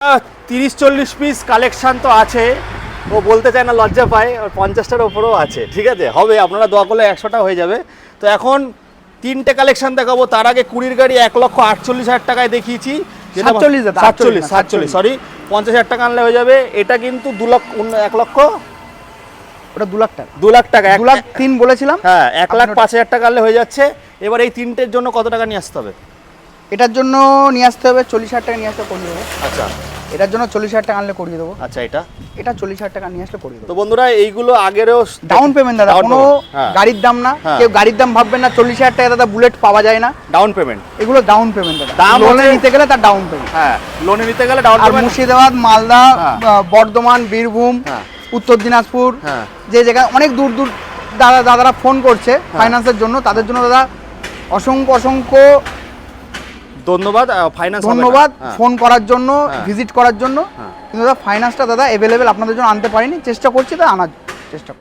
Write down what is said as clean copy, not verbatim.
30-40 piece collection তো আছে, ও বলতে চায় না, লজ্জা পায়। 50টার ওপরেও আছে, ঠিক আছে, হবে, আপনারা দোয়া করলে 100টা হয়ে যাবে। তো এখন 3টে কালেকশন দেখাবো। তার আগে 20 গাড়ি 1,48,000 টাকায় দেখিয়েছি, 47 সরি, 50,000 টাকা আনলে হয়ে যাবে। এটা কিন্তু 1 লক্ষ, ওটা 2 লাখ টাকা, 2 লাখ টাকা, 2 লাখ 3 বলেছিলাম। হ্যাঁ, 1,05,000 টাকা আনলে হয়ে যাচ্ছে। এবার এই 3টের জন্য কত টাকা নিয়ে আসতে হবে? এটার জন্য নিয়ে আসতে হবে 40,000 টাকা নিয়ে আসলে করিয়ে দেবো। আচ্ছা, এটার জন্য 40,000 টাকা আনলে করিয়ে দেবো। আচ্ছা, এটা 40,000 টাকা নিয়ে আসলে করিয়ে তো দেবো। বন্ধুরা এইগুলো আগেরও ডাউন পেমেন্ট দাদা, কোনো গাড়ির দাম না, কেউ গাড়ির দাম ভাববেন না। 40,000 টাকা দাদা বুলেট পাওয়া যায় না, ডাউন পেমেন্ট। এগুলো ডাউন পেমেন্ট দাদা, দাম লোনে নিতে গেলে তার ডাউন পেমেন্ট। হ্যাঁ, লোনে নিতে গেলে ডাউন আর পেমেন্ট। মুর্শিদাবাদ, মালদা, বর্ধমান, বীরভূম, উত্তর দিনাজপুর, যে জায়গায় অনেক দূর দূর দাদারা ফোন করছে ফাইন্যান্সের জন্য, তাদের জন্য দাদা অসংখ্য ধন্যবাদ। ফাইন্যান্স ধন্যবাদ ফোন করার জন্য, ভিজিট করার জন্য। কিন্তু দাদা ফাইন্যান্সটা দাদা অ্যাভেলেবেল আপনাদের জন্য আনতে পারিনি, চেষ্টা করছি দাদা আনার চেষ্টা করছি।